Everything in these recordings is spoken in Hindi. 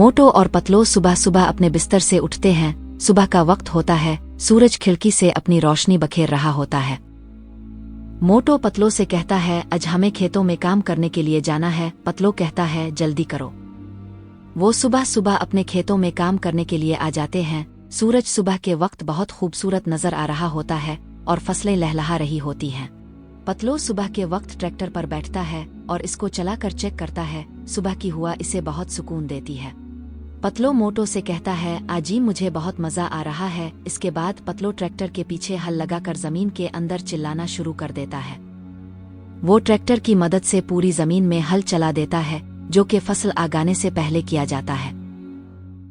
मोटो और पतलो सुबह सुबह अपने बिस्तर से उठते हैं। सुबह का वक्त होता है, सूरज खिड़की से अपनी रोशनी बखेर रहा होता है। मोटो पतलो से कहता है, आज हमें खेतों में काम करने के लिए जाना है। पतलो कहता है, जल्दी करो। वो सुबह सुबह अपने खेतों में काम करने के लिए आ जाते हैं। सूरज सुबह के वक्त बहुत खूबसूरत नजर आ रहा होता है और फसलें लहलहा रही होती हैं। पतलो सुबह के वक्त ट्रैक्टर पर बैठता है और इसको चलाकर चेक करता है। सुबह की हुआ इसे बहुत सुकून देती है। पतलो मोटो से कहता है, आजी मुझे बहुत मजा आ रहा है। इसके बाद पतलो ट्रैक्टर के पीछे हल लगाकर जमीन के अंदर चिल्लाना शुरू कर देता है। वो ट्रैक्टर की मदद से पूरी जमीन में हल चला देता है, जो कि फसल आगाने से पहले किया जाता है।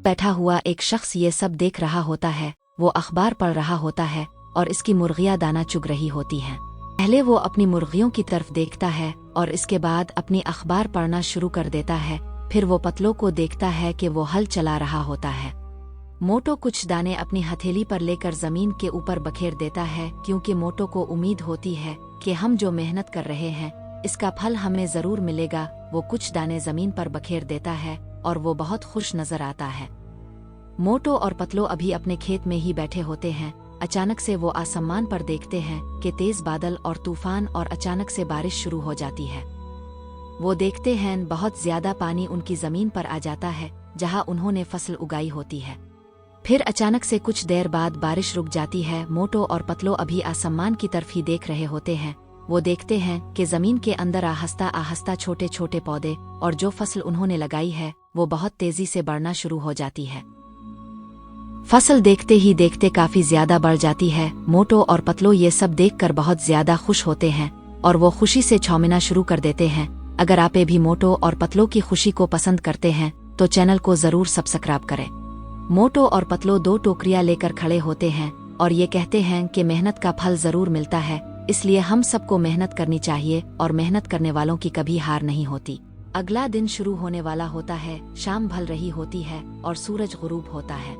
बैठा हुआ एक शख्स ये सब देख रहा होता है। वो अखबार पढ़ रहा होता है और इसकी मुर्गियां दाना चुग रही होती हैं। पहले वो अपनी मुर्गियों की तरफ देखता है और इसके बाद अपनी अखबार पढ़ना शुरू कर देता है। फिर वो पतलो को देखता है कि वो हल चला रहा होता है। मोटो कुछ दाने अपनी हथेली पर लेकर जमीन के ऊपर बखेर देता है, क्योंकि मोटो को उम्मीद होती है कि हम जो मेहनत कर रहे हैं इसका फल हमें जरूर मिलेगा। वो कुछ दाने जमीन पर बखेर देता है और वो बहुत खुश नजर आता है। मोटो और पतलो अभी अपने खेत में ही बैठे होते हैं। अचानक से वो आसमान पर देखते हैं कि तेज बादल और तूफान और अचानक से बारिश शुरू हो जाती है। वो देखते हैं बहुत ज्यादा पानी उनकी जमीन पर आ जाता है जहां उन्होंने फसल उगाई होती है। फिर अचानक से कुछ देर बाद बारिश रुक जाती है। मोटो और पतलो अभी आसमान की तरफ ही देख रहे होते हैं। वो देखते हैं कि जमीन के अंदर आहिस्ता आहिस्ता छोटे छोटे पौधे और जो फसल उन्होंने लगाई है वो बहुत तेजी से बढ़ना शुरू हो जाती है। फसल देखते ही देखते काफी ज्यादा बढ़ जाती है। मोटो और पतलो ये सब देखकर बहुत ज्यादा खुश होते हैं और वो खुशी से झूमना शुरू कर देते हैं। अगर आप भी मोटो और पतलो की खुशी को पसंद करते हैं तो चैनल को जरूर सब्सक्राइब करें। मोटो और पतलो दो टोकरियां लेकर खड़े होते हैं और ये कहते हैं कि मेहनत का फल जरूर मिलता है, इसलिए हम सबको मेहनत करनी चाहिए और मेहनत करने वालों की कभी हार नहीं होती। अगला दिन शुरू होने वाला होता है। शाम ढल रही होती है और सूरज गुरूब होता है।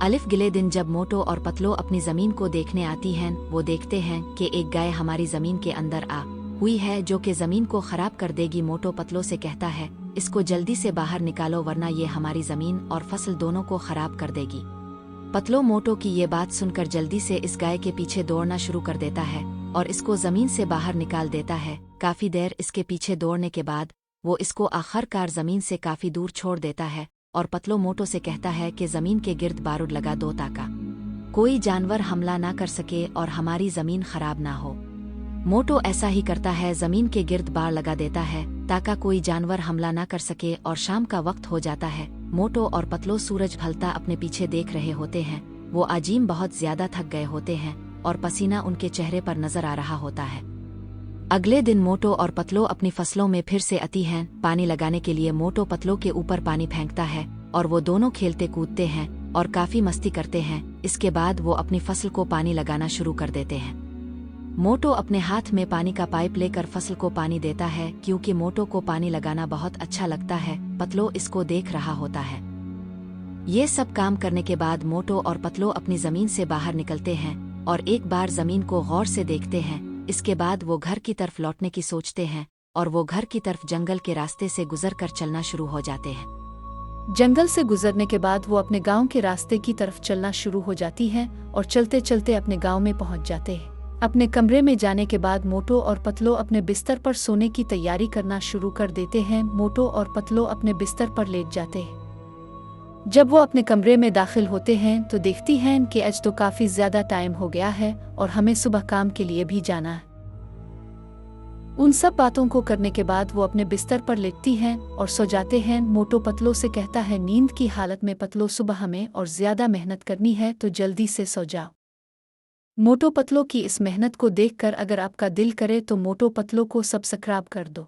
अगले दिन जब मोटो और पतलो अपनी जमीन को देखने आती हैं, वो देखते हैं कि एक गाय हमारी जमीन के अंदर आ हुई है जो कि जमीन को खराब कर देगी। मोटो पतलो से कहता है, इसको जल्दी से बाहर निकालो वरना ये हमारी जमीन और फसल दोनों को खराब कर देगी। पतलो मोटो की ये बात सुनकर जल्दी से इस गाय के पीछे दौड़ना शुरू कर देता है और इसको जमीन से बाहर निकाल देता है। काफी देर इसके पीछे दौड़ने के बाद वो इसको आखिरकार जमीन से काफी दूर छोड़ देता है और पतलो मोटो से कहता है कि जमीन के गिर्द बारूद लगा दो ताकि कोई जानवर हमला ना कर सके और हमारी जमीन खराब ना हो। मोटो ऐसा ही करता है, जमीन के गिर्द बार लगा देता है ताकि कोई जानवर हमला ना कर सके और शाम का वक्त हो जाता है। मोटो और पतलो सूरज ढलता अपने पीछे देख रहे होते हैं। वो अजीम बहुत ज्यादा थक गए होते हैं और पसीना उनके चेहरे पर नजर आ रहा होता है। अगले दिन मोटो और पतलो अपनी फसलों में फिर से आती हैं। पानी लगाने के लिए मोटो पतलो के ऊपर पानी फेंकता है और वो दोनों खेलते कूदते हैं और काफी मस्ती करते हैं। इसके बाद वो अपनी फसल को पानी लगाना शुरू कर देते हैं। मोटो अपने हाथ में पानी का पाइप लेकर फसल को पानी देता है, क्योंकि मोटो को पानी लगाना बहुत अच्छा लगता है। पतलो इसको देख रहा होता है। ये सब काम करने के बाद मोटो और पतलो अपनी जमीन से बाहर निकलते हैं और एक बार जमीन को गौर से देखते हैं। इसके बाद वो घर की तरफ लौटने की सोचते हैं और वो घर की तरफ जंगल के रास्ते से गुजरकर चलना शुरू हो जाते हैं। जंगल से गुजरने के बाद वो अपने गांव के रास्ते की तरफ चलना शुरू हो जाती हैं और चलते चलते अपने गांव में पहुंच जाते हैं। अपने कमरे में जाने के बाद मोटो और पतलो अपने बिस्तर पर सोने की तैयारी करना शुरू कर देते हैं। मोटो और पतलो अपने बिस्तर पर लेट जाते हैं। जब वो अपने कमरे में दाखिल होते हैं तो देखती हैं कि आज तो काफी ज्यादा टाइम हो गया है और हमें सुबह काम के लिए भी जाना है। उन सब बातों को करने के बाद वो अपने बिस्तर पर लेटती हैं और सो जाते हैं। मोटो पतलो से कहता है, नींद की हालत में पतलो सुबह हमें और ज्यादा मेहनत करनी है तो जल्दी से सो जाओ। मोटो पतलो की इस मेहनत को देखकर अगर आपका दिल करे तो मोटो पतलो को सब्सक्राइब कर दो।